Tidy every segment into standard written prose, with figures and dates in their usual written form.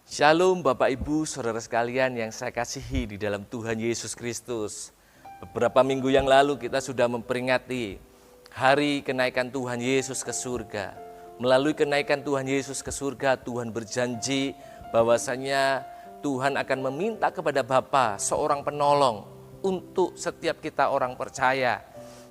Shalom Bapak Ibu, Saudara sekalian yang saya kasihi di dalam Tuhan Yesus Kristus. Beberapa minggu yang lalu kita sudah memperingati hari kenaikan Tuhan Yesus ke surga. Melalui kenaikan Tuhan Yesus ke surga, Tuhan berjanji bahwasanya Tuhan akan meminta kepada Bapa seorang penolong untuk setiap kita orang percaya.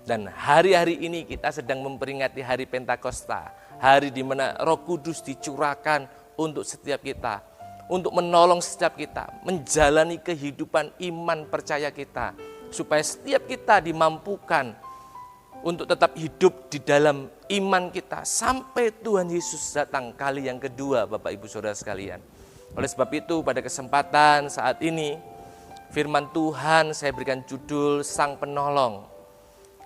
Dan hari-hari ini kita sedang memperingati hari Pentakosta, hari di mana Roh Kudus dicurahkan untuk setiap kita. Untuk menolong setiap kita, menjalani kehidupan iman percaya kita, supaya setiap kita dimampukan untuk tetap hidup di dalam iman kita, sampai Tuhan Yesus datang kali yang kedua, Bapak Ibu Saudara sekalian. Oleh sebab itu pada kesempatan saat ini, firman Tuhan saya berikan judul Sang Penolong.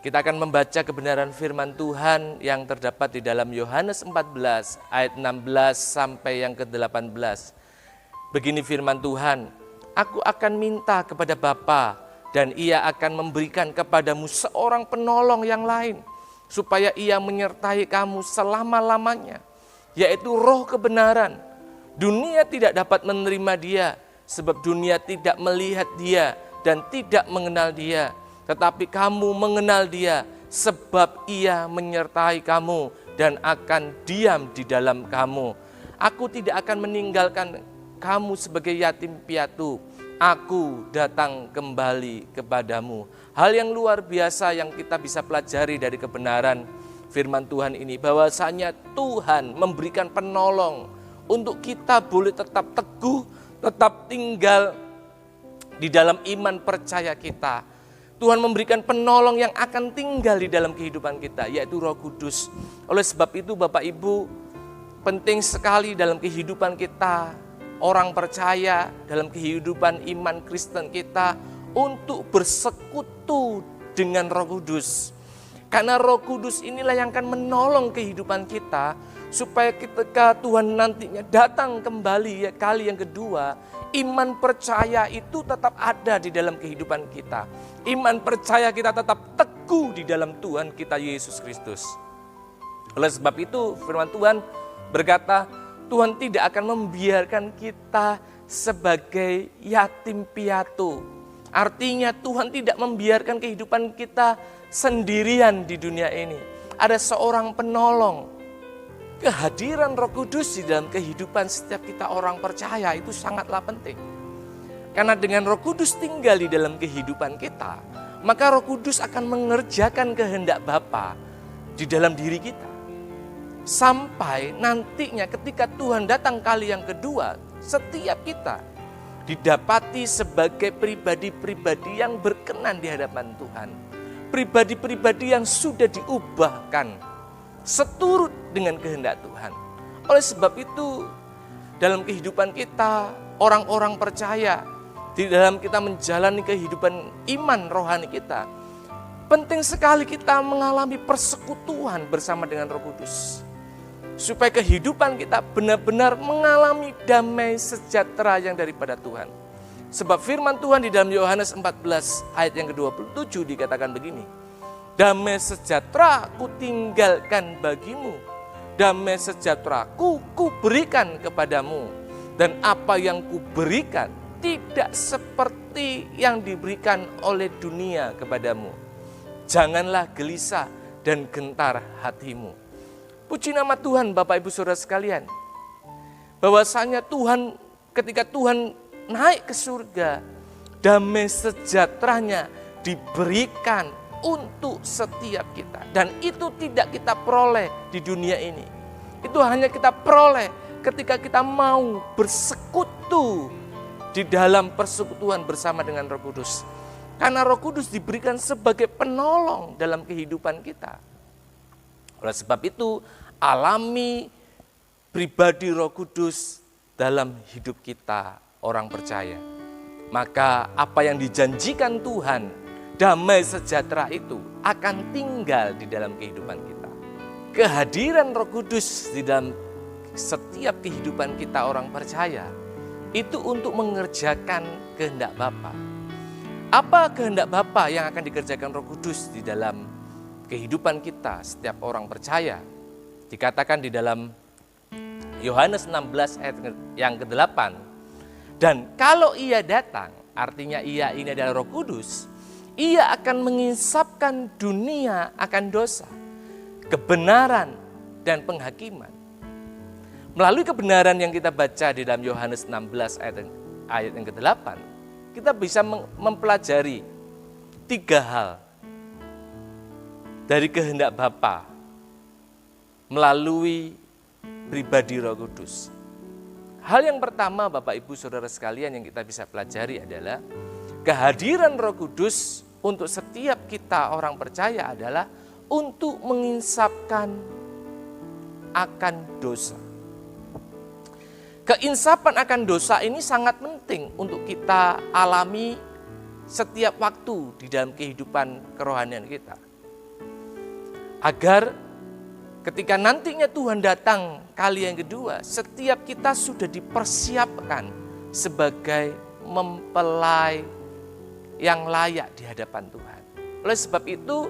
Kita akan membaca kebenaran firman Tuhan yang terdapat di dalam Yohanes 14 ayat 16 sampai yang ke-18. Begini firman Tuhan, aku akan minta kepada Bapa dan ia akan memberikan kepadamu seorang penolong yang lain, supaya ia menyertai kamu selama-lamanya, yaitu Roh kebenaran. Dunia tidak dapat menerima dia, sebab dunia tidak melihat dia dan tidak mengenal dia. Tetapi kamu mengenal dia, sebab ia menyertai kamu dan akan diam di dalam kamu. Aku tidak akan meninggalkan kamu sebagai yatim piatu, aku datang kembali kepadamu. Hal yang luar biasa yang kita bisa pelajari dari kebenaran firman Tuhan ini, bahwasanya Tuhan memberikan penolong untuk kita boleh tetap teguh, tetap tinggal di dalam iman percaya kita. Tuhan memberikan penolong yang akan tinggal di dalam kehidupan kita, yaitu Roh Kudus. Oleh sebab itu Bapak Ibu, penting sekali dalam kehidupan kita, orang percaya, dalam kehidupan iman Kristen kita, untuk bersekutu dengan Roh Kudus. Karena Roh Kudus inilah yang akan menolong kehidupan kita, supaya ketika Tuhan nantinya datang kembali kali yang kedua, iman percaya itu tetap ada di dalam kehidupan kita. Iman percaya kita tetap teguh di dalam Tuhan kita Yesus Kristus. Oleh sebab itu firman Tuhan berkata, Tuhan tidak akan membiarkan kita sebagai yatim piatu. Artinya Tuhan tidak membiarkan kehidupan kita sendirian di dunia ini. Ada seorang penolong. Kehadiran Roh Kudus di dalam kehidupan setiap kita orang percaya itu sangatlah penting. Karena dengan Roh Kudus tinggal di dalam kehidupan kita, maka Roh Kudus akan mengerjakan kehendak Bapa di dalam diri kita. Sampai nantinya ketika Tuhan datang kali yang kedua, setiap kita didapati sebagai pribadi-pribadi yang berkenan di hadapan Tuhan. Pribadi-pribadi yang sudah diubahkan seturut dengan kehendak Tuhan. Oleh sebab itu, dalam kehidupan kita, orang-orang percaya, di dalam kita menjalani kehidupan iman rohani kita, penting sekali kita mengalami persekutuan bersama dengan Roh Kudus. Supaya kehidupan kita benar-benar mengalami damai sejahtera yang daripada Tuhan. Sebab firman Tuhan di dalam Yohanes 14 ayat yang ke-27 dikatakan begini, damai sejahtera ku tinggalkan bagimu, damai sejahtera ku berikan kepadamu, dan apa yang ku berikan tidak seperti yang diberikan oleh dunia kepadamu. Janganlah gelisah dan gentar hatimu. Puji nama Tuhan Bapak Ibu Saudara sekalian, bahwasanya Tuhan ketika Tuhan naik ke surga, damai sejahteranya diberikan untuk setiap kita. Dan itu tidak kita peroleh di dunia ini. Itu hanya kita peroleh ketika kita mau bersekutu di dalam persekutuan bersama dengan Roh Kudus. Karena Roh Kudus diberikan sebagai penolong dalam kehidupan kita. Oleh sebab itu, alami pribadi Roh Kudus dalam hidup kita orang percaya. Maka apa yang dijanjikan Tuhan, damai sejahtera itu akan tinggal di dalam kehidupan kita. Kehadiran Roh Kudus di dalam setiap kehidupan kita orang percaya, itu untuk mengerjakan kehendak Bapa. Apa kehendak Bapa yang akan dikerjakan Roh Kudus di dalam kehidupan kita setiap orang percaya? Dikatakan di dalam Yohanes 16 ayat yang ke-8. Dan kalau ia datang, artinya ia ini adalah Roh Kudus, ia akan menginsapkan dunia akan dosa, kebenaran, dan penghakiman. Melalui kebenaran yang kita baca di dalam Yohanes 16 ayat yang ke-8, kita bisa mempelajari 3 hal dari kehendak Bapa melalui pribadi Roh Kudus. Hal yang pertama, Bapak Ibu Saudara sekalian, yang kita bisa pelajari adalah kehadiran Roh Kudus untuk setiap kita orang percaya adalah untuk menginsapkan akan dosa. Keinsapan akan dosa ini sangat penting untuk kita alami setiap waktu di dalam kehidupan kerohanian kita. Agar ketika nantinya Tuhan datang kali yang kedua, setiap kita sudah dipersiapkan sebagai mempelai yang layak di hadapan Tuhan. Oleh sebab itu,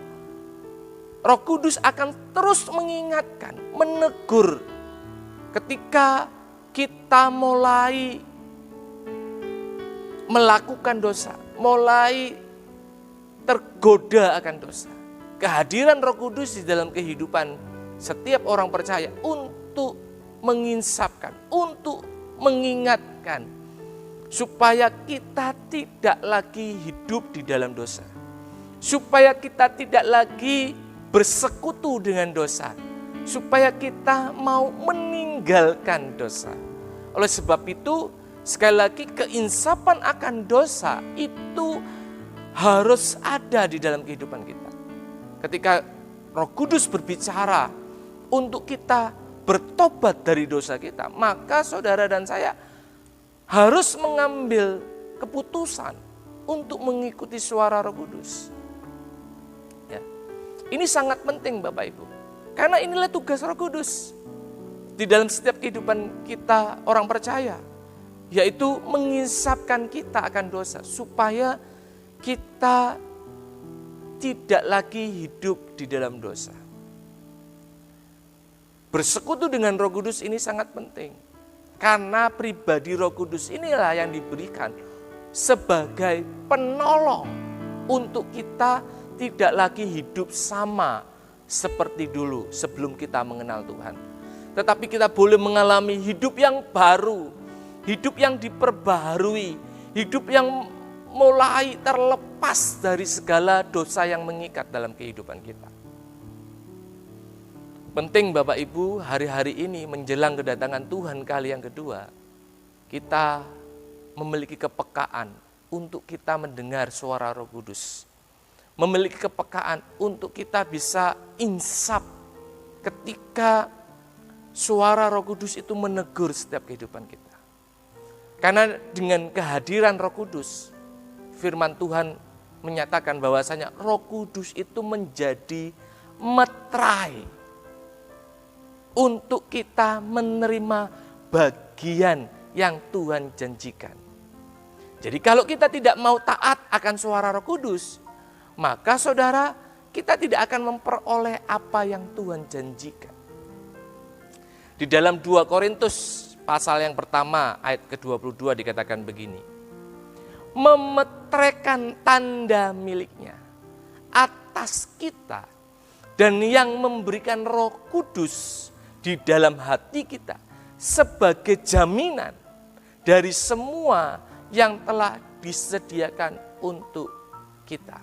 Roh Kudus akan terus mengingatkan, menegur ketika kita mulai melakukan dosa, mulai tergoda akan dosa. Kehadiran Roh Kudus di dalam kehidupan setiap orang percaya untuk menginsapkan, untuk mengingatkan, supaya kita tidak lagi hidup di dalam dosa, supaya kita tidak lagi bersekutu dengan dosa, supaya kita mau meninggalkan dosa. Oleh sebab itu, sekali lagi keinsapan akan dosa itu harus ada di dalam kehidupan kita. Ketika Roh Kudus berbicara untuk kita bertobat dari dosa kita, maka saudara dan saya harus mengambil keputusan untuk mengikuti suara Roh Kudus. Ya. Ini sangat penting Bapak Ibu, karena inilah tugas Roh Kudus di dalam setiap kehidupan kita orang percaya, yaitu menginsapkan kita akan dosa, supaya kita tidak lagi hidup di dalam dosa. Bersekutu dengan Roh Kudus ini sangat penting, karena pribadi Roh Kudus inilah yang diberikan sebagai penolong untuk kita tidak lagi hidup sama seperti dulu sebelum kita mengenal Tuhan. Tetapi kita boleh mengalami hidup yang baru, hidup yang diperbaharui, hidup yang mulai terlepas dari segala dosa yang mengikat dalam kehidupan kita. Penting Bapak Ibu, hari-hari ini menjelang kedatangan Tuhan kali yang kedua, kita memiliki kepekaan untuk kita mendengar suara Roh Kudus. Memiliki kepekaan untuk kita bisa insap ketika suara Roh Kudus itu menegur setiap kehidupan kita. Karena dengan kehadiran Roh Kudus, firman Tuhan menyatakan bahwasanya Roh Kudus itu menjadi meterai untuk kita menerima bagian yang Tuhan janjikan. Jadi kalau kita tidak mau taat akan suara Roh Kudus, maka saudara, kita tidak akan memperoleh apa yang Tuhan janjikan. Di dalam 2 Korintus pasal yang pertama ayat ke-22 dikatakan begini. Memeteraikan tanda miliknya atas kita dan yang memberikan Roh Kudus di dalam hati kita sebagai jaminan dari semua yang telah disediakan untuk kita.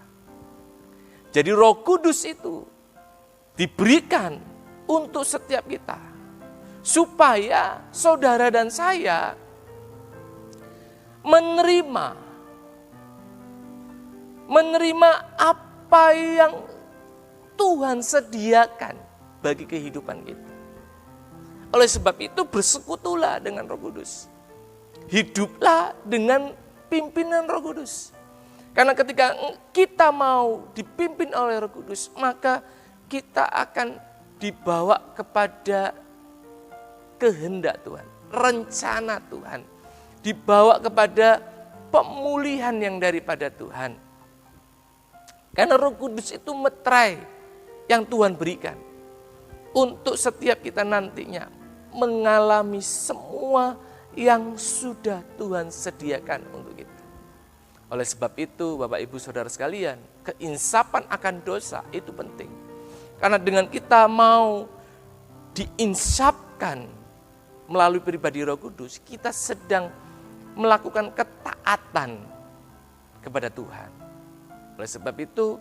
Jadi Roh Kudus itu diberikan untuk setiap kita, supaya saudara dan saya menerima apa yang Tuhan sediakan bagi kehidupan kita. Oleh sebab itu bersekutulah dengan Roh Kudus. Hiduplah dengan pimpinan Roh Kudus. Karena ketika kita mau dipimpin oleh Roh Kudus, maka kita akan dibawa kepada kehendak Tuhan, rencana Tuhan, dibawa kepada pemulihan yang daripada Tuhan. Karena Roh Kudus itu meterai yang Tuhan berikan untuk setiap kita nantinya mengalami semua yang sudah Tuhan sediakan untuk kita. Oleh sebab itu, Bapak Ibu Saudara sekalian, keinsapan akan dosa itu penting. Karena dengan kita mau diinsapkan melalui pribadi Roh Kudus, kita sedang melakukan ketaatan kepada Tuhan. Oleh sebab itu,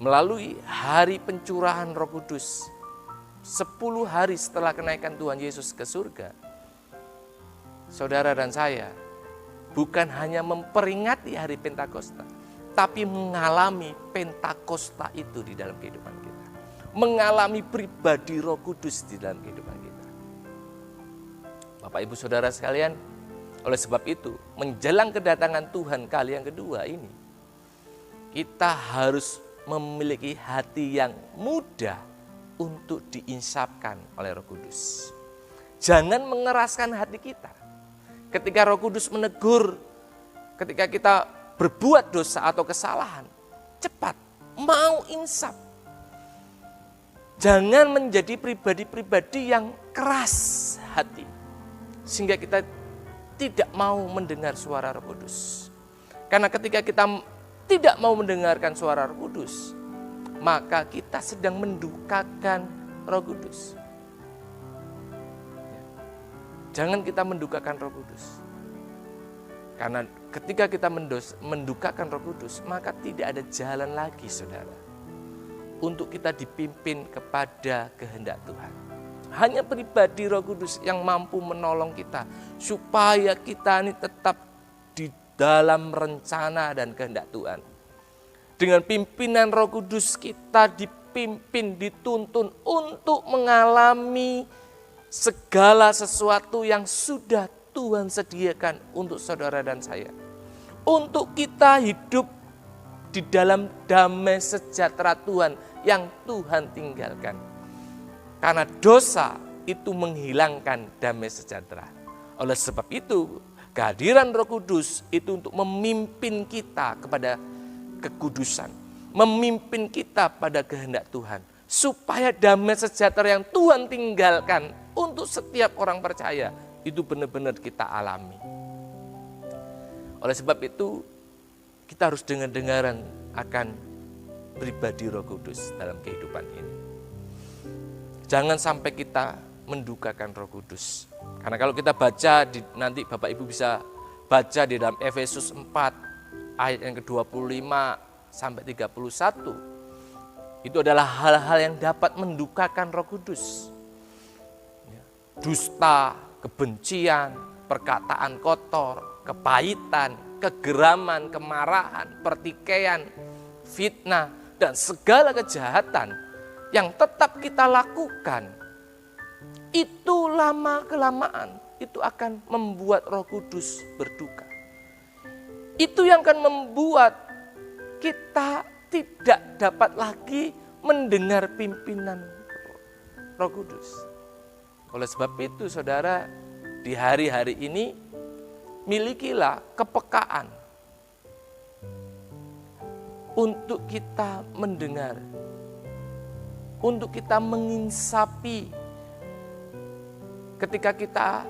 melalui hari pencurahan Roh Kudus, 10 hari setelah kenaikan Tuhan Yesus ke surga, saudara dan saya bukan hanya memperingati hari Pentakosta, tapi mengalami Pentakosta itu di dalam kehidupan kita. Mengalami pribadi Roh Kudus di dalam kehidupan kita. Bapak Ibu Saudara sekalian, oleh sebab itu, menjelang kedatangan Tuhan kali yang kedua ini, kita harus memiliki hati yang mudah untuk diinsapkan oleh Roh Kudus. Jangan mengeraskan hati kita. Ketika Roh Kudus menegur, ketika kita berbuat dosa atau kesalahan, cepat mau insap. Jangan menjadi pribadi-pribadi yang keras hati, sehingga kita tidak mau mendengar suara Roh Kudus. Karena ketika kita tidak mau mendengarkan suara Roh Kudus, maka kita sedang mendukakan Roh Kudus. Jangan kita mendukakan Roh Kudus. Karena ketika kita mendukakan Roh Kudus, maka tidak ada jalan lagi, saudara, untuk kita dipimpin kepada kehendak Tuhan. Hanya pribadi Roh Kudus yang mampu menolong kita, supaya kita ini tetap di dalam rencana dan kehendak Tuhan. Dengan pimpinan Roh Kudus, kita dipimpin, dituntun untuk mengalami segala sesuatu yang sudah Tuhan sediakan untuk saudara dan saya. Untuk kita hidup di dalam damai sejahtera Tuhan yang Tuhan tinggalkan. Karena dosa itu menghilangkan damai sejahtera. Oleh sebab itu, kehadiran Roh Kudus itu untuk memimpin kita kepada kekudusan. Memimpin kita pada kehendak Tuhan. Supaya damai sejahtera yang Tuhan tinggalkan untuk setiap orang percaya itu benar-benar kita alami. Oleh sebab itu, kita harus dengar-dengaran akan pribadi Roh Kudus dalam kehidupan ini. Jangan sampai kita mendukakan Roh Kudus. Karena kalau kita baca, nanti Bapak Ibu bisa baca di dalam Efesus 4 ayat yang ke-25 sampai 31. Itu adalah hal-hal yang dapat mendukakan Roh Kudus. Dusta, kebencian, perkataan kotor, kepahitan, kegeraman, kemarahan, pertikaian, fitnah, dan segala kejahatan yang tetap kita lakukan. Itu lama-kelamaan, itu akan membuat Roh Kudus berduka. Itu yang akan membuat kita tidak dapat lagi mendengar pimpinan Roh Kudus. Oleh sebab itu, saudara, di hari-hari ini milikilah kepekaan untuk kita mendengar, untuk kita menginsapi ketika kita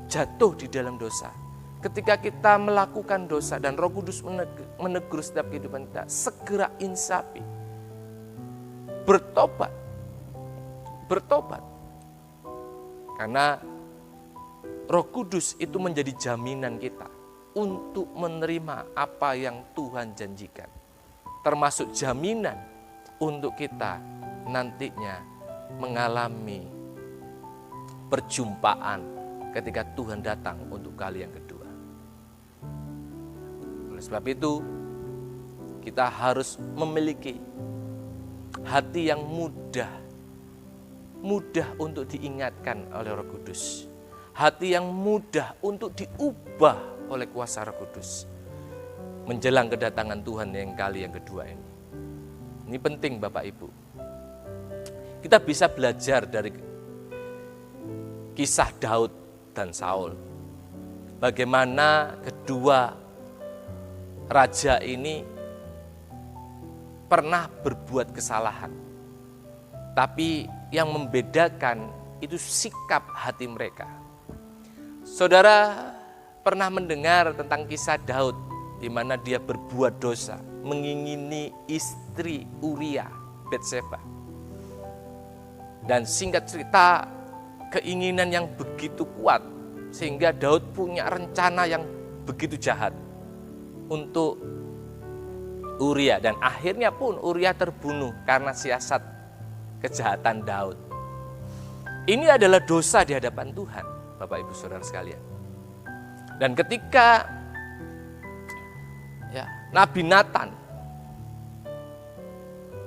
jatuh di dalam dosa. Ketika kita melakukan dosa dan Roh Kudus menegur setiap kehidupan kita, segera insapi. Bertobat. Karena Roh Kudus itu menjadi jaminan kita untuk menerima apa yang Tuhan janjikan. Termasuk jaminan untuk kita nantinya mengalami perjumpaan ketika Tuhan datang untuk kali yang kedua. Sebab itu, kita harus memiliki hati yang mudah untuk diingatkan oleh Roh Kudus. Hati yang mudah untuk diubah oleh kuasa Roh Kudus. Menjelang kedatangan Tuhan yang kali yang kedua ini. Ini penting Bapak Ibu. Kita bisa belajar dari kisah Daud dan Saul. Bagaimana kedua raja ini pernah berbuat kesalahan. Tapi yang membedakan itu sikap hati mereka. Saudara pernah mendengar tentang kisah Daud di mana dia berbuat dosa, mengingini istri Uria, Batseba. Dan singkat cerita, keinginan yang begitu kuat sehingga Daud punya rencana yang begitu jahat untuk Uria, dan akhirnya pun Uria terbunuh karena siasat kejahatan Daud. Ini adalah dosa di hadapan Tuhan, Bapak Ibu Saudara sekalian. Dan ketika Nabi Nathan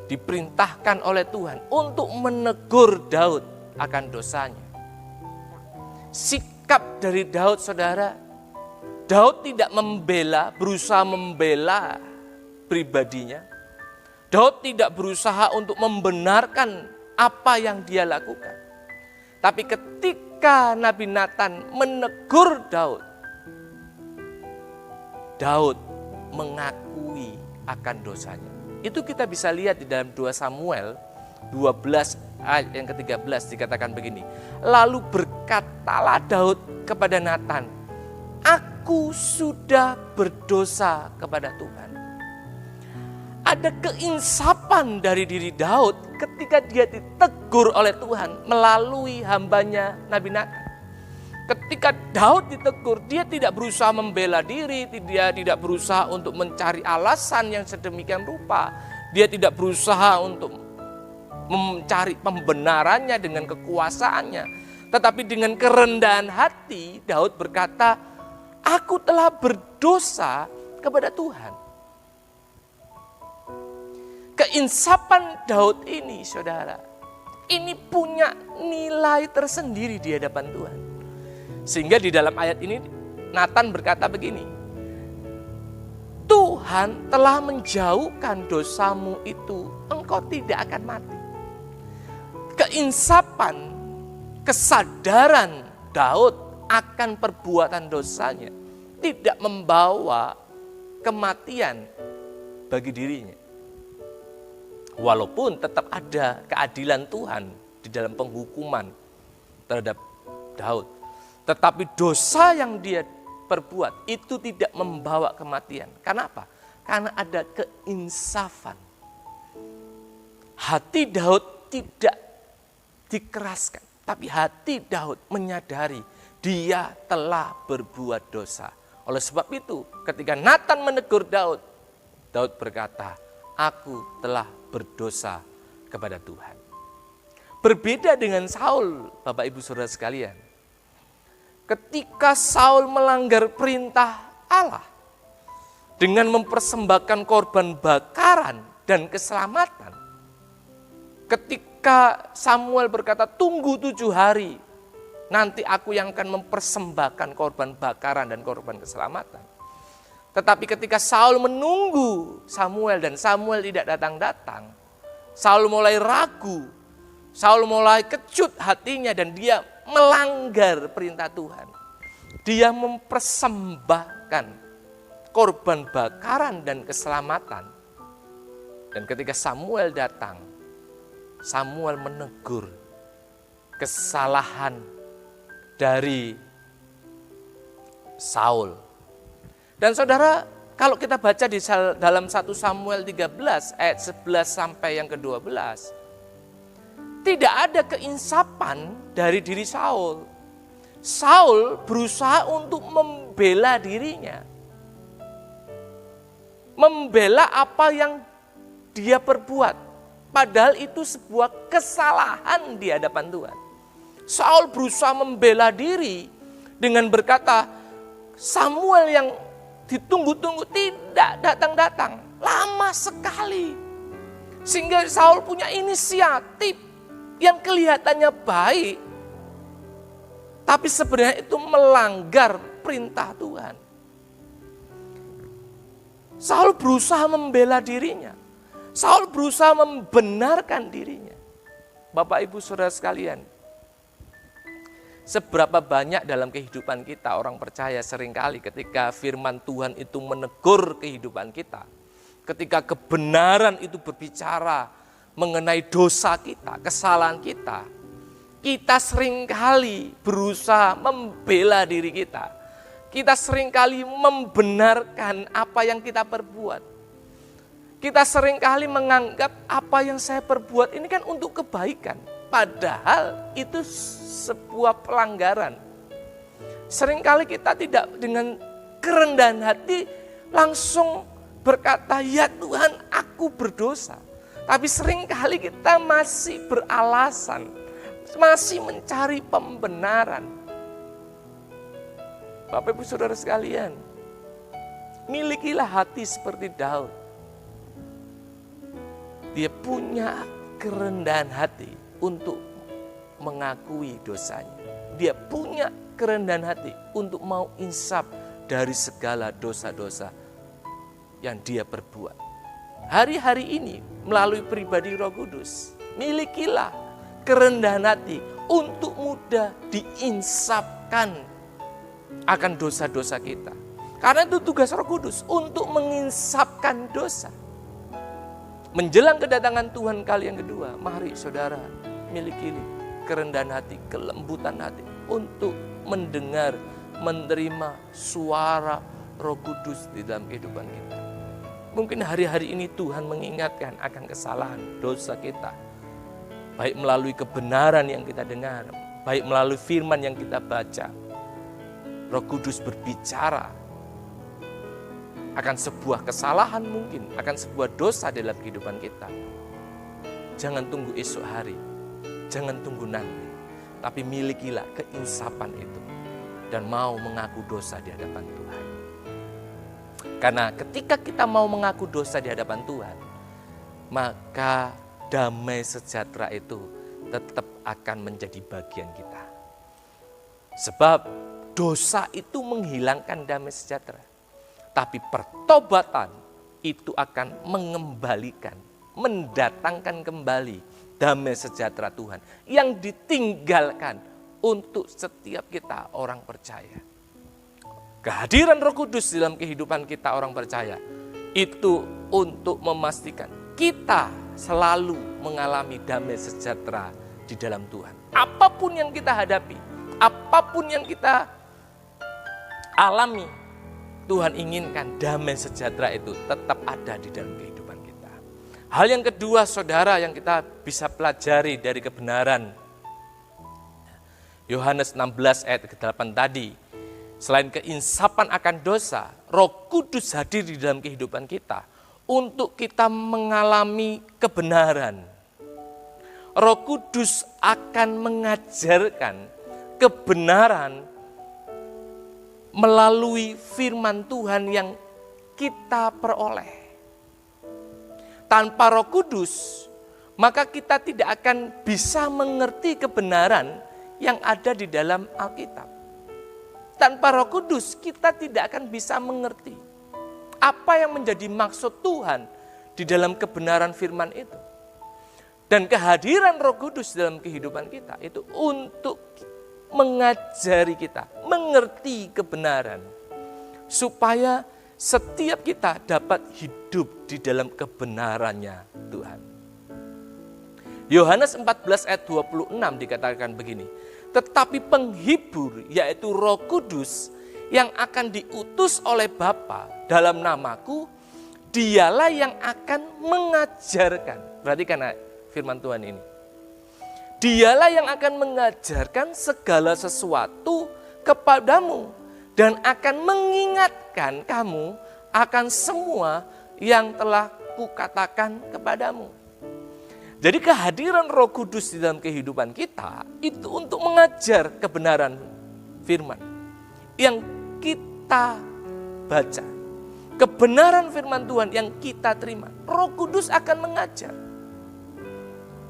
diperintahkan oleh Tuhan untuk menegur Daud akan dosanya, sikap dari Daud, saudara, Daud tidak berusaha membela pribadinya. Daud tidak berusaha untuk membenarkan apa yang dia lakukan. Tapi ketika Nabi Nathan menegur Daud, Daud mengakui akan dosanya. Itu kita bisa lihat di dalam 2 Samuel 12 ayat yang ke-13 dikatakan begini. Lalu berkatalah Daud kepada Nathan, "Aku sudah berdosa kepada Tuhan." Ada keinsapan dari diri Daud ketika dia ditegur oleh Tuhan melalui hambanya Nabi Nathan. Ketika Daud ditegur, dia tidak berusaha membela diri, dia tidak berusaha untuk mencari alasan yang sedemikian rupa. Dia tidak berusaha untuk mencari pembenarannya dengan kekuasaannya. Tetapi dengan kerendahan hati, Daud berkata, "Aku telah berdosa kepada Tuhan." Keinsapan Daud ini, saudara, ini punya nilai tersendiri di hadapan Tuhan. Sehingga di dalam ayat ini Nathan berkata begini, "Tuhan telah menjauhkan dosamu itu, engkau tidak akan mati." Keinsapan, kesadaran Daud akan perbuatan dosanya tidak membawa kematian bagi dirinya. Walaupun tetap ada keadilan Tuhan di dalam penghukuman terhadap Daud. Tetapi dosa yang dia perbuat itu tidak membawa kematian. Kenapa? Karena ada keinsafan. Hati Daud tidak dikeraskan. Tapi hati Daud menyadari dia telah berbuat dosa. Oleh sebab itu ketika Nathan menegur Daud, Daud berkata, "Aku telah berdosa kepada Tuhan." Berbeda dengan Saul, Bapak Ibu Saudara sekalian. Ketika Saul melanggar perintah Allah dengan mempersembahkan korban bakaran dan keselamatan, ketika Samuel berkata, "Tunggu 7 hari, nanti aku yang akan mempersembahkan korban bakaran dan korban keselamatan." Tetapi ketika Saul menunggu Samuel dan Samuel tidak datang-datang, Saul mulai ragu, Saul mulai kecut hatinya dan dia melanggar perintah Tuhan. Dia mempersembahkan korban bakaran dan keselamatan. Dan ketika Samuel datang, Samuel menegur kesalahan dari Saul. Dan saudara, kalau kita baca di dalam 1 Samuel 13 ayat 11 sampai yang ke-12, tidak ada keinsapan dari diri Saul. Saul berusaha untuk membela dirinya. Membela apa yang dia perbuat. Padahal itu sebuah kesalahan di hadapan Tuhan. Saul berusaha membela diri dengan berkata, Samuel yang ditunggu-tunggu tidak datang-datang, lama sekali. Sehingga Saul punya inisiatif yang kelihatannya baik, tapi sebenarnya itu melanggar perintah Tuhan. Saul berusaha membela dirinya. Saul berusaha membenarkan dirinya. Bapak Ibu Saudara sekalian, seberapa banyak dalam kehidupan kita orang percaya seringkali ketika firman Tuhan itu menegur kehidupan kita, ketika kebenaran itu berbicara mengenai dosa kita, kesalahan kita, Kita seringkali berusaha membela diri kita. Kita seringkali membenarkan apa yang kita perbuat. Kita seringkali menganggap apa yang saya perbuat ini kan untuk kebaikan. Padahal itu sebuah pelanggaran. Seringkali kita tidak dengan kerendahan hati langsung berkata, ya Tuhan, aku berdosa. Tapi seringkali kita masih beralasan, masih mencari pembenaran. Bapak Ibu Saudara sekalian, milikilah hati seperti Daud. Dia punya kerendahan hati untuk mengakui dosanya. Dia punya kerendahan hati untuk mau insaf dari segala dosa-dosa yang dia perbuat. Hari-hari ini melalui pribadi Roh Kudus, milikilah kerendahan hati untuk mudah diinsafkan akan dosa-dosa kita. Karena itu tugas Roh Kudus untuk menginsafkan dosa. Menjelang kedatangan Tuhan kali yang kedua, mari saudara miliki kerendahan hati, kelembutan hati untuk mendengar, menerima suara Roh Kudus di dalam kehidupan kita. Mungkin hari-hari ini Tuhan mengingatkan akan kesalahan, dosa kita. Baik melalui kebenaran yang kita dengar, baik melalui firman yang kita baca. Roh Kudus berbicara akan sebuah kesalahan mungkin, akan sebuah dosa dalam kehidupan kita. Jangan tunggu esok hari, jangan tunggu nanti. Tapi milikilah keinsapan itu dan mau mengaku dosa di hadapan Tuhan. Karena ketika kita mau mengaku dosa di hadapan Tuhan, maka damai sejahtera itu tetap akan menjadi bagian kita. Sebab dosa itu menghilangkan damai sejahtera. Tapi pertobatan itu akan mengembalikan, mendatangkan kembali damai sejahtera Tuhan yang ditinggalkan untuk setiap kita orang percaya. Kehadiran Roh Kudus dalam kehidupan kita orang percaya itu untuk memastikan kita selalu mengalami damai sejahtera di dalam Tuhan. Apapun yang kita hadapi, apapun yang kita alami, Tuhan inginkan damai sejahtera itu tetap ada di dalam kehidupan kita. Hal yang kedua, saudara, yang kita bisa pelajari dari kebenaran Yohanes 16 ayat ke-8 tadi, selain keinsapan akan dosa, Roh Kudus hadir di dalam kehidupan kita untuk kita mengalami kebenaran. Roh Kudus akan mengajarkan kebenaran melalui firman Tuhan yang kita peroleh. Tanpa Roh Kudus, maka kita tidak akan bisa mengerti kebenaran yang ada di dalam Alkitab. Tanpa Roh Kudus, kita tidak akan bisa mengerti apa yang menjadi maksud Tuhan di dalam kebenaran firman itu. Dan kehadiran Roh Kudus dalam kehidupan kita itu untuk mengajari kita, mengerti kebenaran. Supaya setiap kita dapat hidup di dalam kebenarannya Tuhan. Yohanes 14 ayat 26 dikatakan begini, tetapi penghibur yaitu Roh Kudus yang akan diutus oleh Bapa dalam namaku, dialah yang akan mengajarkan. Perhatikan firman Tuhan ini. Dialah yang akan mengajarkan segala sesuatu kepadamu dan akan mengingatkan kamu akan semua yang telah kukatakan kepadamu. Jadi kehadiran Roh Kudus di dalam kehidupan kita itu untuk mengajar kebenaran firman yang kita baca. Kebenaran firman Tuhan yang kita terima. Roh Kudus akan mengajar.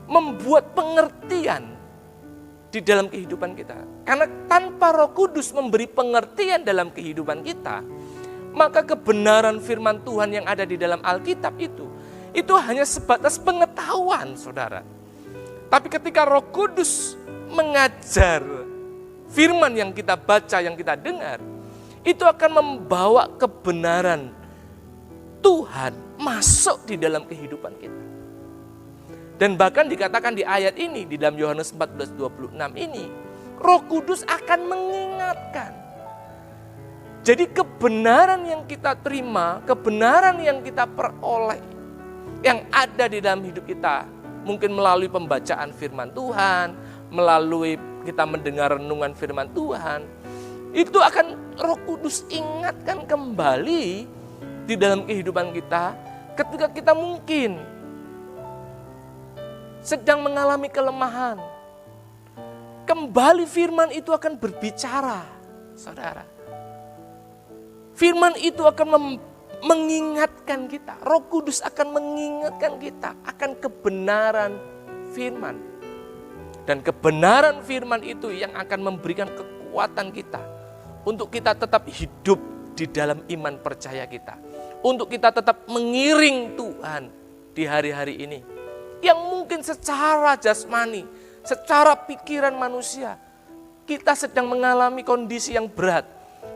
Membuat pengertian di dalam kehidupan kita. Karena tanpa Roh Kudus memberi pengertian dalam kehidupan kita, maka kebenaran firman Tuhan yang ada di dalam Alkitab itu hanya sebatas pengetahuan, saudara. Tapi ketika Roh Kudus mengajar firman yang kita baca, yang kita dengar, itu akan membawa kebenaran Tuhan masuk di dalam kehidupan kita. Dan bahkan dikatakan di ayat ini, di dalam Yohanes 14:26 ini, Roh Kudus akan mengingatkan. Jadi kebenaran yang kita terima, kebenaran yang kita peroleh, yang ada di dalam hidup kita, mungkin melalui pembacaan firman Tuhan, melalui kita mendengar renungan firman Tuhan, itu akan Roh Kudus ingatkan kembali di dalam kehidupan kita ketika kita mungkin sedang mengalami kelemahan. Kembali firman itu akan berbicara, saudara. Firman itu akan mengingatkan kita. Roh Kudus akan mengingatkan kita akan kebenaran firman. Dan kebenaran firman itu yang akan memberikan kekuatan kita untuk kita tetap hidup di dalam iman percaya kita. Untuk kita tetap mengiring Tuhan di hari-hari ini. Yang mungkin secara jasmani, secara pikiran manusia, kita sedang mengalami kondisi yang berat.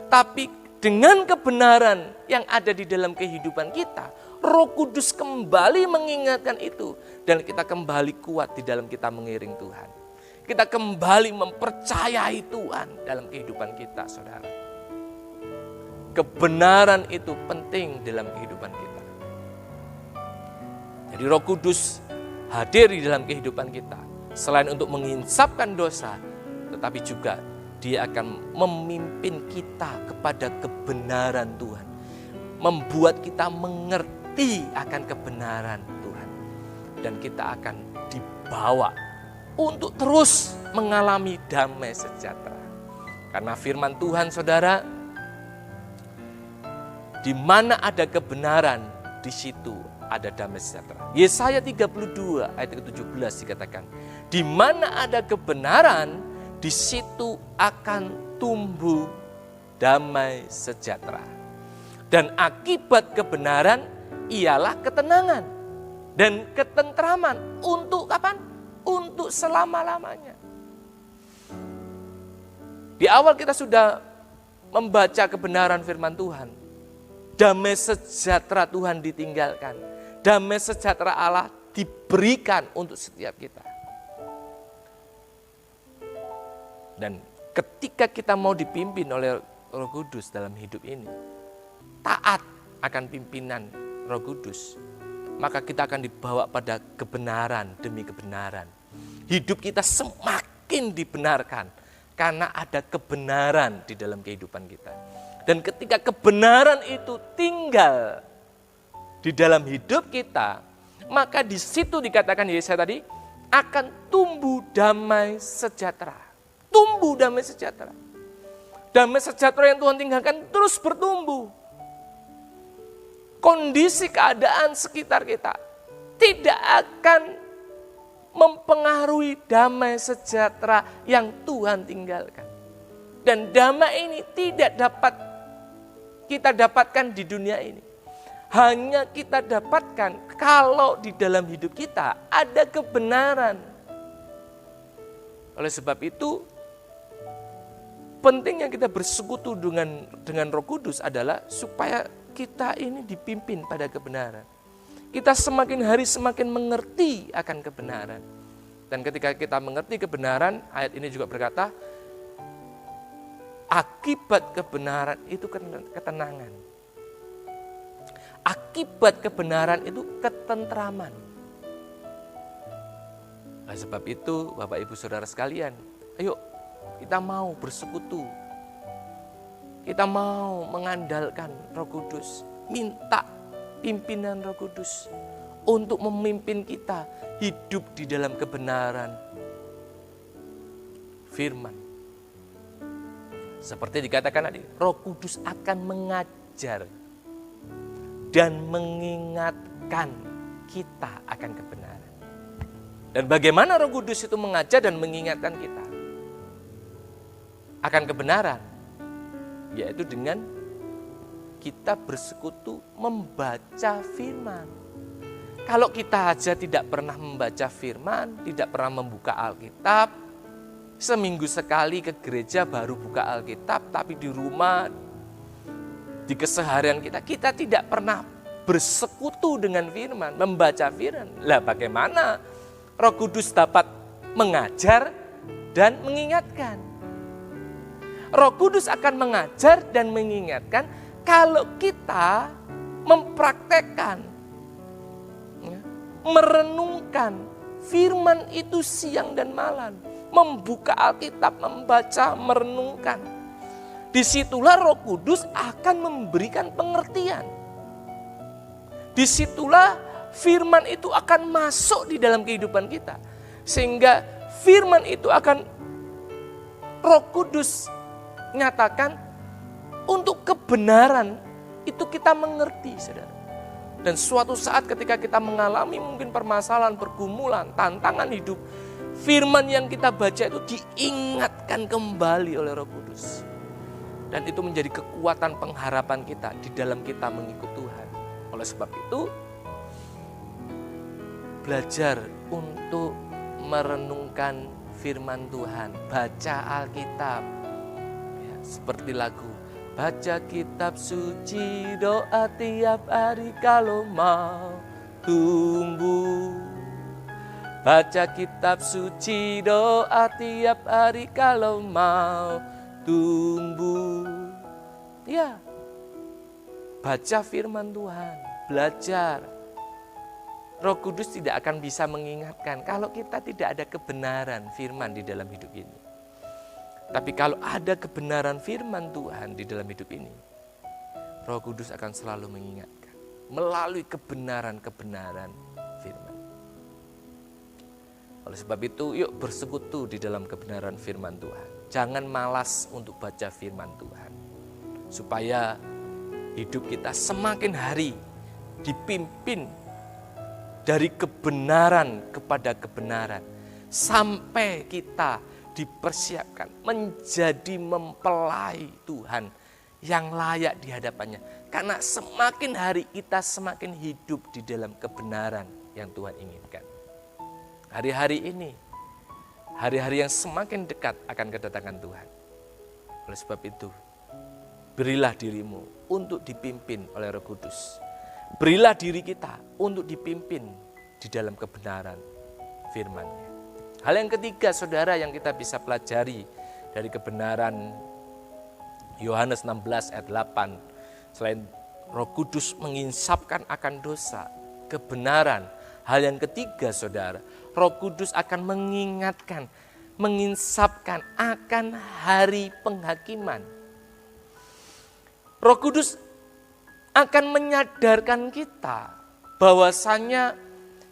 Tapi dengan kebenaran yang ada di dalam kehidupan kita, Roh Kudus kembali mengingatkan itu. Dan kita kembali kuat di dalam kita mengiring Tuhan. Kita kembali mempercayai Tuhan dalam kehidupan kita, saudara. Kebenaran itu penting dalam kehidupan kita. Jadi Roh Kudus hadir di dalam kehidupan kita. Selain untuk menginsapkan dosa, tetapi juga Dia akan memimpin kita kepada kebenaran Tuhan. Membuat kita mengerti akan kebenaran Tuhan. Dan kita akan dibawa untuk terus mengalami damai sejahtera. Karena firman Tuhan, saudara, di mana ada kebenaran, di situ ada damai sejahtera. Yesaya 32 ayat ke-17 dikatakan, di mana ada kebenaran, di situ akan tumbuh damai sejahtera. Dan akibat kebenaran ialah ketenangan dan ketentraman untuk kapan? Untuk selama-lamanya. Di awal kita sudah membaca kebenaran firman Tuhan. Damai sejahtera Tuhan ditinggalkan. Damai sejahtera Allah diberikan untuk setiap kita. Dan ketika kita mau dipimpin oleh Roh Kudus dalam hidup ini, taat akan pimpinan Roh Kudus, maka kita akan dibawa pada kebenaran demi kebenaran. Hidup kita semakin dibenarkan karena ada kebenaran di dalam kehidupan kita. Dan ketika kebenaran itu tinggal di dalam hidup kita, maka di situ dikatakan Yesaya tadi akan tumbuh damai sejahtera. Tumbuh damai sejahtera. Damai sejahtera yang Tuhan tinggalkan terus bertumbuh. Kondisi keadaan sekitar kita tidak akan mempengaruhi damai sejahtera yang Tuhan tinggalkan. Dan damai ini tidak dapat kita dapatkan di dunia ini. Hanya kita dapatkan kalau di dalam hidup kita ada kebenaran. Oleh sebab itu, pentingnya kita bersekutu dengan Roh Kudus adalah supaya kita ini dipimpin pada kebenaran. Kita semakin hari semakin mengerti akan kebenaran. Dan ketika kita mengerti kebenaran, ayat ini juga berkata, akibat kebenaran itu ketenangan. Akibat kebenaran itu ketentraman. Oleh sebab itu, Bapak Ibu Saudara sekalian, ayo kita mau bersekutu. Kita mau mengandalkan Roh Kudus, minta pimpinan Roh Kudus untuk memimpin kita hidup di dalam kebenaran firman. Seperti dikatakan tadi, Roh Kudus akan mengajar dan mengingatkan kita akan kebenaran. Dan bagaimana Roh Kudus itu mengajar dan mengingatkan kita akan kebenaran? Yaitu dengan kita bersekutu membaca firman. Kalau kita aja tidak pernah membaca firman, tidak pernah membuka Alkitab, seminggu sekali ke gereja baru buka Alkitab, tapi di rumah, di keseharian kita tidak pernah bersekutu dengan firman, membaca firman. Lah bagaimana Roh Kudus dapat mengajar dan mengingatkan. Roh Kudus akan mengajar dan mengingatkan kalau kita mempraktekkan, merenungkan firman itu siang dan malam, membuka Alkitab, membaca, merenungkan. Disitulah Roh Kudus akan memberikan pengertian. Disitulah firman itu akan masuk di dalam kehidupan kita. Sehingga firman itu akan Roh Kudus nyatakan untuk kebenaran itu kita mengerti, saudara. Dan suatu saat ketika kita mengalami mungkin permasalahan, pergumulan, tantangan hidup, firman yang kita baca itu diingatkan kembali oleh Roh Kudus. Dan itu menjadi kekuatan pengharapan kita di dalam kita mengikut Tuhan. Oleh sebab itu, belajar untuk merenungkan firman Tuhan, baca Alkitab. Ya, seperti lagu, baca kitab suci, doa tiap hari kalau mau tumbuh. Baca kitab suci, doa tiap hari kalau mau tumbuh. Ya, baca firman Tuhan, belajar. Roh Kudus tidak akan bisa mengingatkan kalau kita tidak ada kebenaran firman di dalam hidup ini. Tapi kalau ada kebenaran firman Tuhan di dalam hidup ini, Roh Kudus akan selalu mengingatkan melalui kebenaran-kebenaran firman. Oleh sebab itu, yuk bersekutu di dalam kebenaran firman Tuhan. Jangan malas untuk baca firman Tuhan. Supaya hidup kita semakin hari dipimpin dari kebenaran kepada kebenaran. Sampai kita dipersiapkan menjadi mempelai Tuhan yang layak di hadapannya. Karena semakin hari kita semakin hidup di dalam kebenaran yang Tuhan inginkan. Hari-hari ini, hari-hari yang semakin dekat akan kedatangan Tuhan. Oleh sebab itu, berilah dirimu untuk dipimpin oleh Roh Kudus. Berilah diri kita untuk dipimpin di dalam kebenaran firman-Nya. Hal yang ketiga, saudara, yang kita bisa pelajari dari kebenaran Yohanes 16 ayat 8. Selain Roh Kudus menginsapkan akan dosa, kebenaran. Hal yang ketiga, saudara, Roh Kudus akan mengingatkan, menginsapkan akan hari penghakiman. Roh Kudus akan menyadarkan kita bahwasanya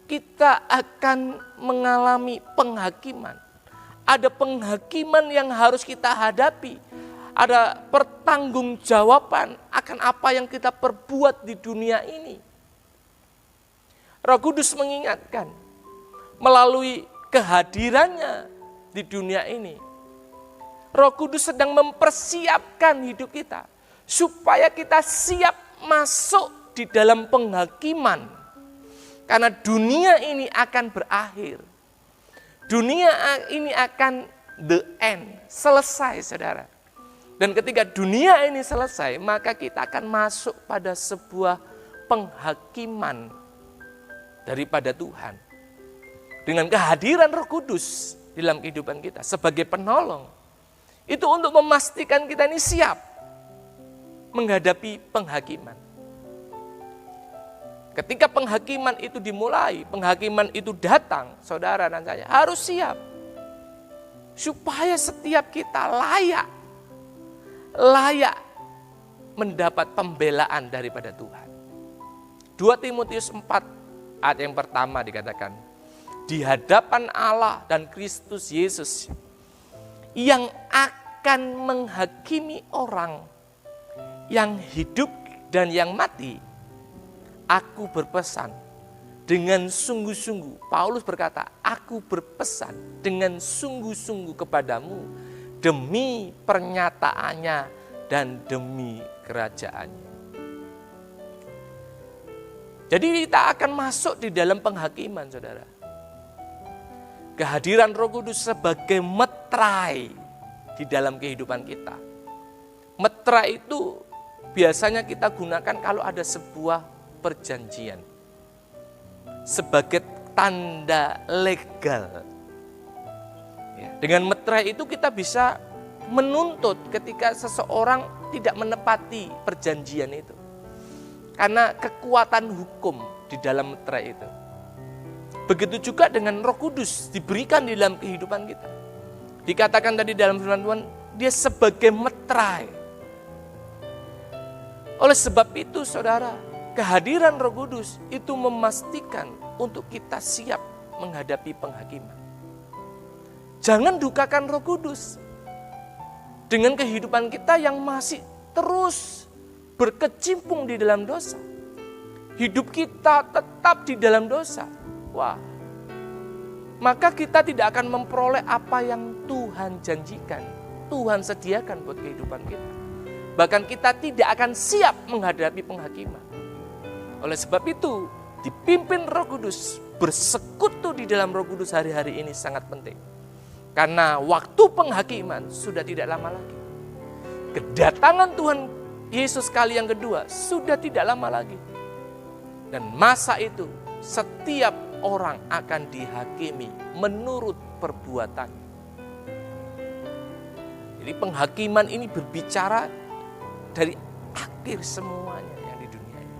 kita akan mengalami penghakiman. Ada penghakiman yang harus kita hadapi. Ada pertanggungjawaban akan apa yang kita perbuat di dunia ini. Roh Kudus mengingatkan melalui kehadirannya di dunia ini. Roh Kudus sedang mempersiapkan hidup kita supaya kita siap masuk di dalam penghakiman. Karena dunia ini akan berakhir. Dunia ini akan the end, selesai, saudara. Dan ketika dunia ini selesai, maka kita akan masuk pada sebuah penghakiman daripada Tuhan. Dengan kehadiran Roh Kudus di dalam kehidupan kita sebagai penolong. Itu untuk memastikan kita ini siap menghadapi penghakiman. Ketika penghakiman itu dimulai, penghakiman itu datang, saudara dan saya harus siap. Supaya setiap kita layak mendapat pembelaan daripada Tuhan. 2 Timotius 4 ayat yang pertama dikatakan, di hadapan Allah dan Kristus Yesus yang akan menghakimi orang yang hidup dan yang mati, aku berpesan dengan sungguh-sungguh. Paulus berkata, aku berpesan dengan sungguh-sungguh kepadamu demi pernyataannya dan demi kerajaannya. Jadi kita akan masuk di dalam penghakiman, saudara. Kehadiran Roh Kudus sebagai metrai di dalam kehidupan kita. Metrai itu biasanya kita gunakan kalau ada sebuah perjanjian. Sebagai tanda legal. Ya, dengan meterai itu kita bisa menuntut ketika seseorang tidak menepati perjanjian itu. Karena kekuatan hukum di dalam meterai itu. Begitu juga dengan Roh Kudus diberikan di dalam kehidupan kita. Dikatakan tadi dalam firman Tuhan, dia sebagai meterai. Oleh sebab itu saudara, kehadiran Roh Kudus itu memastikan untuk kita siap menghadapi penghakiman. Jangan dukakan Roh Kudus dengan kehidupan kita yang masih terus berkecimpung di dalam dosa. Hidup kita tetap di dalam dosa. Wah, maka kita tidak akan memperoleh apa yang Tuhan janjikan, Tuhan sediakan buat kehidupan kita. Bahkan kita tidak akan siap menghadapi penghakiman. Oleh sebab itu, dipimpin Roh Kudus, bersekutu di dalam Roh Kudus hari-hari ini sangat penting. Karena waktu penghakiman sudah tidak lama lagi. Kedatangan Tuhan Yesus kali yang kedua sudah tidak lama lagi. Dan masa itu setiap orang akan dihakimi menurut perbuatan. Jadi penghakiman ini berbicara dari akhir semuanya yang di dunia ini.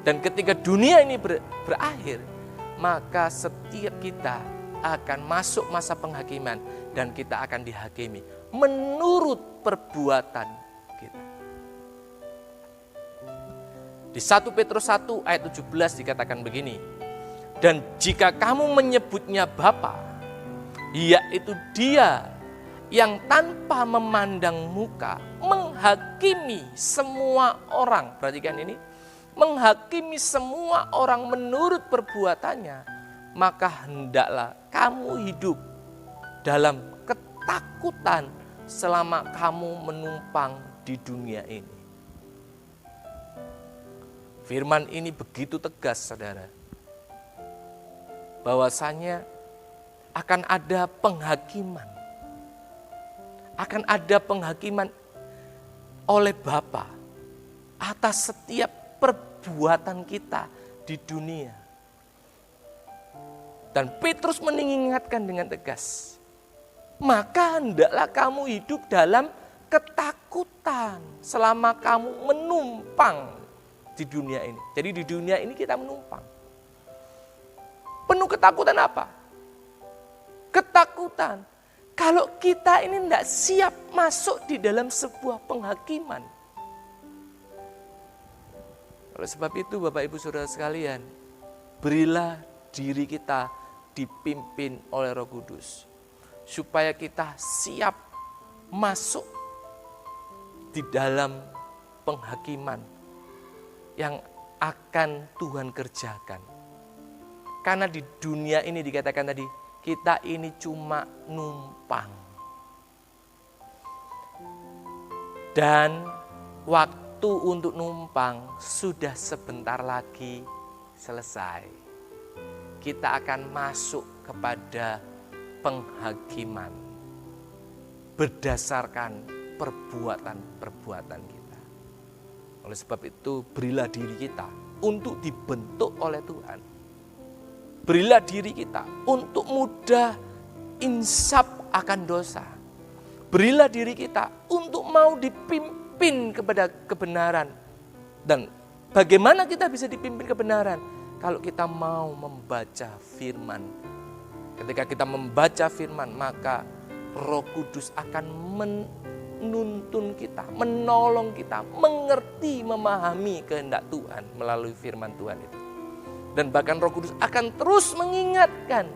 Dan ketika dunia ini berakhir, maka setiap kita akan masuk masa penghakiman dan kita akan dihakimi menurut perbuatan kita. Di 1 Petrus 1 ayat 17 dikatakan begini, dan jika kamu menyebutnya Bapa, yaitu Dia yang tanpa memandang muka menghakimi semua orang. Perhatikan ini, menghakimi semua orang menurut perbuatannya, maka hendaklah kamu hidup dalam ketakutan selama kamu menumpang di dunia ini. Firman ini begitu tegas, saudara, bahwasanya akan ada penghakiman. Akan ada penghakiman oleh Bapa atas setiap perbuatan kita di dunia. Dan Petrus mengingatkan dengan tegas, maka hendaklah kamu hidup dalam ketakutan selama kamu menumpang di dunia ini. Jadi di dunia ini kita menumpang. Penuh ketakutan apa? Ketakutan kalau kita ini tidak siap masuk di dalam sebuah penghakiman. Oleh sebab itu Bapak Ibu Saudara sekalian, berilah diri kita dipimpin oleh Roh Kudus, supaya kita siap masuk di dalam penghakiman yang akan Tuhan kerjakan. Karena di dunia ini dikatakan tadi, kita ini cuma numpang. Dan waktu untuk numpang sudah sebentar lagi selesai. Kita akan masuk kepada penghakiman berdasarkan perbuatan-perbuatan kita. Oleh sebab itu, berilah diri kita untuk dibentuk oleh Tuhan. Berilah diri kita untuk mudah insaf akan dosa. Berilah diri kita untuk mau dipimpin kepada kebenaran. Dan bagaimana kita bisa dipimpin kebenaran? Kalau kita mau membaca firman. Ketika kita membaca firman, maka Roh Kudus akan menuntun kita, menolong kita, mengerti, memahami kehendak Tuhan melalui firman Tuhan itu. Dan bahkan Roh Kudus akan terus mengingatkan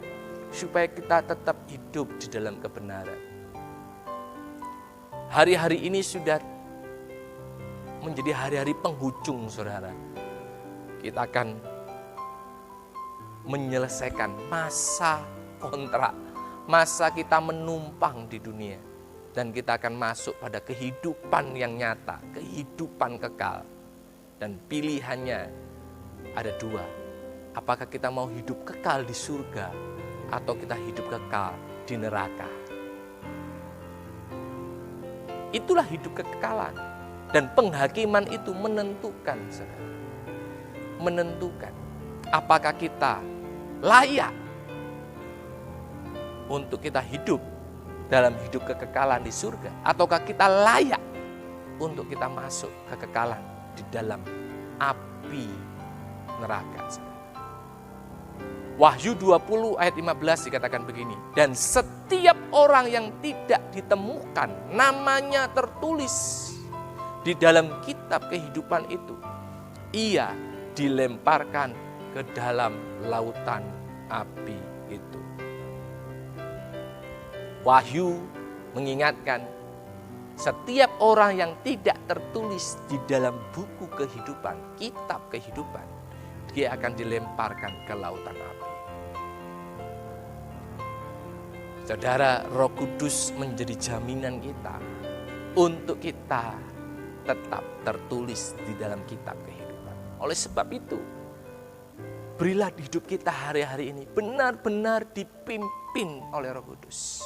supaya kita tetap hidup di dalam kebenaran. Hari-hari ini sudah menjadi hari-hari penghujung, saudara. Kita akan menyelesaikan masa kontrak, masa kita menumpang di dunia. Dan kita akan masuk pada kehidupan yang nyata, kehidupan kekal. Dan pilihannya ada dua. Apakah kita mau hidup kekal di surga atau kita hidup kekal di neraka? Itulah hidup kekekalan. Dan penghakiman itu menentukan, saudara. Menentukan apakah kita layak untuk kita hidup dalam hidup kekekalan di surga, ataukah kita layak untuk kita masuk kekekalan di dalam api neraka. Wahyu 20 ayat 15 dikatakan begini, dan setiap orang yang tidak ditemukan namanya tertulis di dalam kitab kehidupan itu, ia dilemparkan ke dalam lautan api itu. Wahyu mengingatkan, setiap orang yang tidak tertulis di dalam buku kehidupan, kitab kehidupan, dia akan dilemparkan ke lautan api. Saudara, Roh Kudus menjadi jaminan kita untuk kita tetap tertulis di dalam kitab kehidupan. Oleh sebab itu, berilah hidup kita hari-hari ini benar-benar dipimpin oleh Roh Kudus.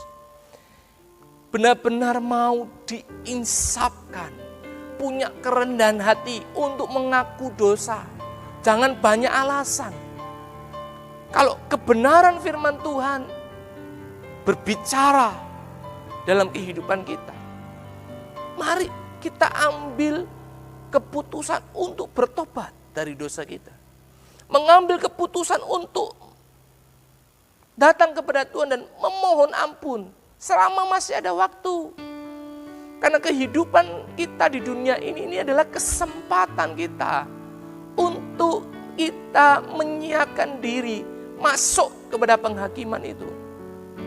Benar-benar mau diinsapkan, punya kerendahan hati untuk mengaku dosa. Jangan banyak alasan. Kalau kebenaran firman Tuhan berbicara dalam kehidupan kita, mari kita ambil keputusan untuk bertobat dari dosa kita. Mengambil keputusan untuk datang kepada Tuhan dan memohon ampun selama masih ada waktu. Karena kehidupan kita di dunia ini adalah kesempatan kita untuk kita menyiapkan diri masuk kepada penghakiman itu.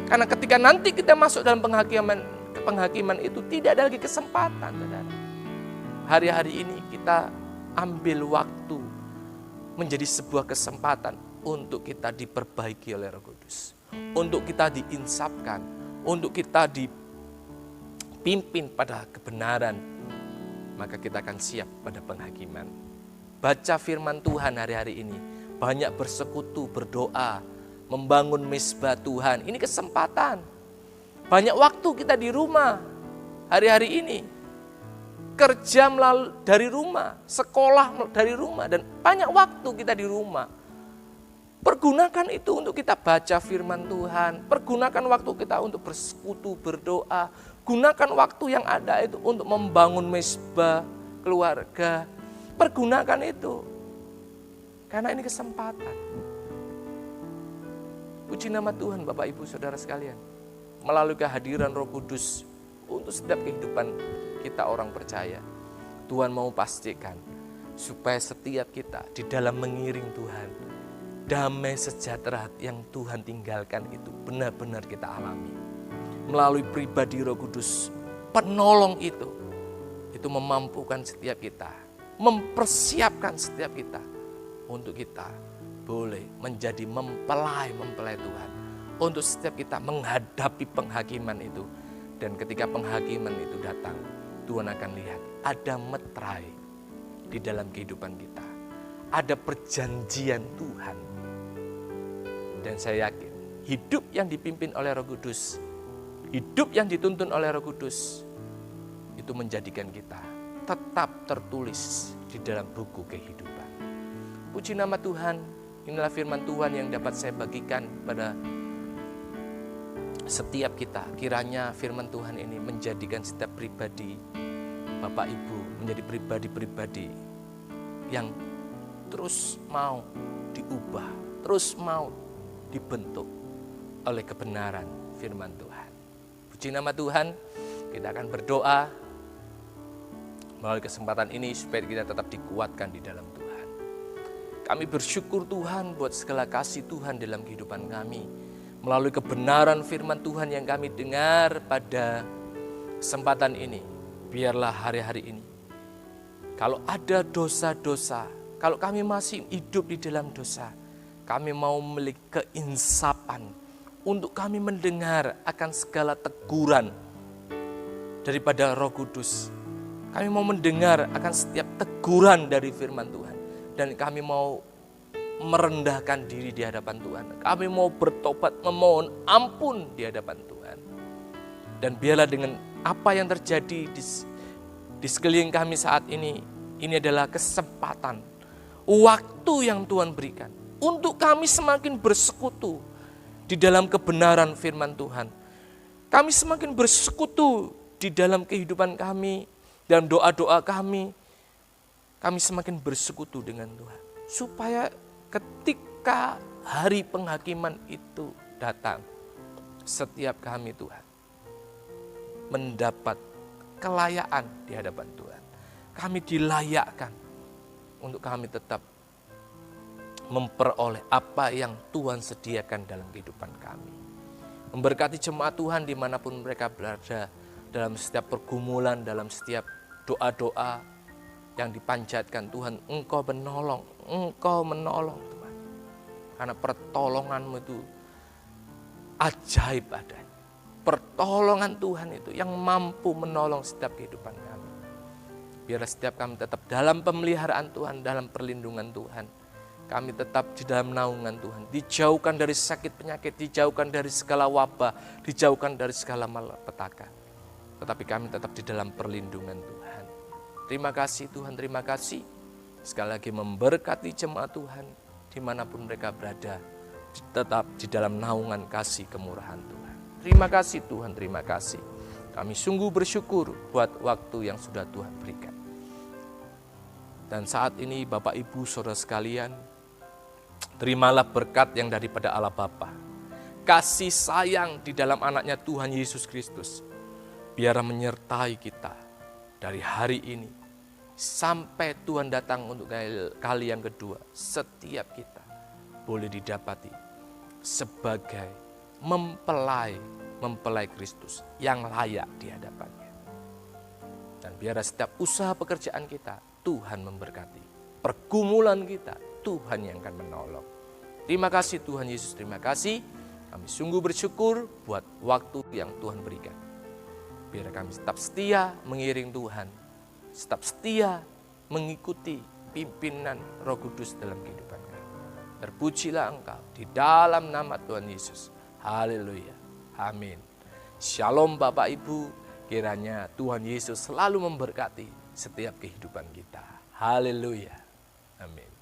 Karena ketika nanti kita masuk dalam penghakiman itu tidak ada lagi kesempatan, saudara. Hari-hari ini kita ambil waktu menjadi sebuah kesempatan untuk kita diperbaiki oleh Roh Kudus, untuk kita diinsapkan, untuk kita dipimpin pada kebenaran, maka kita akan siap pada penghakiman. Baca firman Tuhan hari-hari ini, banyak bersekutu, berdoa, membangun mezbah Tuhan. Ini kesempatan. Banyak waktu kita di rumah hari-hari ini. Kerja melalui dari rumah, sekolah dari rumah, dan banyak waktu kita di rumah. Pergunakan itu untuk kita baca firman Tuhan. Pergunakan waktu kita untuk bersekutu, berdoa. Gunakan waktu yang ada itu untuk membangun mezbah keluarga. Pergunakan itu. Karena ini kesempatan. Puji nama Tuhan Bapak Ibu Saudara sekalian. Melalui kehadiran Roh Kudus untuk setiap kehidupan kita orang percaya, Tuhan mau pastikan supaya setiap kita di dalam mengiring Tuhan, damai sejahtera yang Tuhan tinggalkan itu benar-benar kita alami. Melalui pribadi Roh Kudus, penolong itu memampukan setiap kita, mempersiapkan setiap kita untuk kita boleh menjadi mempelai Tuhan. Untuk setiap kita menghadapi penghakiman itu. Dan ketika penghakiman itu datang, Tuhan akan lihat ada meterai di dalam kehidupan kita. Ada perjanjian Tuhan. Dan saya yakin hidup yang dipimpin oleh Roh Kudus, hidup yang dituntun oleh Roh Kudus, itu menjadikan kita tetap tertulis di dalam buku kehidupan. Puji nama Tuhan. Inilah firman Tuhan yang dapat saya bagikan pada setiap kita. Kiranya firman Tuhan ini menjadikan setiap pribadi, Bapak Ibu, menjadi pribadi-pribadi yang terus mau diubah, terus mau dibentuk oleh kebenaran firman Tuhan. Puji nama Tuhan, kita akan berdoa melalui kesempatan ini supaya kita tetap dikuatkan di dalam Tuhan. Kami bersyukur Tuhan buat segala kasih Tuhan dalam kehidupan kami. Melalui kebenaran firman Tuhan yang kami dengar pada kesempatan ini. Biarlah hari-hari ini, kalau ada dosa-dosa, kalau kami masih hidup di dalam dosa, kami mau memiliki keinsapan untuk kami mendengar akan segala teguran daripada Roh Kudus. Kami mau mendengar akan setiap teguran dari firman Tuhan. Dan kami mau merendahkan diri di hadapan Tuhan. Kami mau bertobat, memohon ampun di hadapan Tuhan. Dan biarlah dengan apa yang terjadi di sekeliling kami saat ini adalah kesempatan, waktu yang Tuhan berikan untuk kami semakin bersekutu di dalam kebenaran firman Tuhan. Kami semakin bersekutu di dalam kehidupan kami, dalam doa-doa kami semakin bersekutu dengan Tuhan. Supaya ketika hari penghakiman itu datang, setiap kami Tuhan mendapat kelayaan di hadapan Tuhan. Kami dilayakkan untuk kami tetap memperoleh apa yang Tuhan sediakan dalam kehidupan kami. Memberkati jemaat Tuhan dimanapun mereka berada, dalam setiap pergumulan, dalam setiap doa-doa yang dipanjatkan. Tuhan, Engkau menolong Tuhan. Karena pertolongan-Mu itu ajaib adanya. Pertolongan Tuhan itu yang mampu menolong setiap kehidupan kami. Biar setiap kami tetap dalam pemeliharaan Tuhan, dalam perlindungan Tuhan. Kami tetap di dalam naungan Tuhan. Dijauhkan dari sakit penyakit, dijauhkan dari segala wabah, dijauhkan dari segala malapetaka. Tetapi kami tetap di dalam perlindungan Tuhan. Terima kasih Tuhan, terima kasih. Sekali lagi memberkati jemaat Tuhan dimanapun mereka berada, tetap di dalam naungan kasih kemurahan Tuhan. Terima kasih Tuhan, terima kasih. Kami sungguh bersyukur buat waktu yang sudah Tuhan berikan. Dan saat ini Bapak Ibu Saudara sekalian, terimalah berkat yang daripada Allah Bapa. Kasih sayang di dalam anaknya Tuhan Yesus Kristus. Biar menyertai kita dari hari ini sampai Tuhan datang untuk kali yang kedua. Setiap kita boleh didapati sebagai mempelai Kristus yang layak di hadapannya. Dan biar setiap usaha pekerjaan kita Tuhan memberkati. Pergumulan kita Tuhan yang akan menolong. Terima kasih Tuhan Yesus, terima kasih. Kami sungguh bersyukur buat waktu yang Tuhan berikan. Biar kami tetap setia mengiring Tuhan, tetap setia mengikuti pimpinan Roh Kudus dalam kehidupan kami. Terpujilah Engkau di dalam nama Tuhan Yesus. Haleluya. Amin. Shalom Bapak Ibu, kiranya Tuhan Yesus selalu memberkati setiap kehidupan kita. Haleluya. Amin.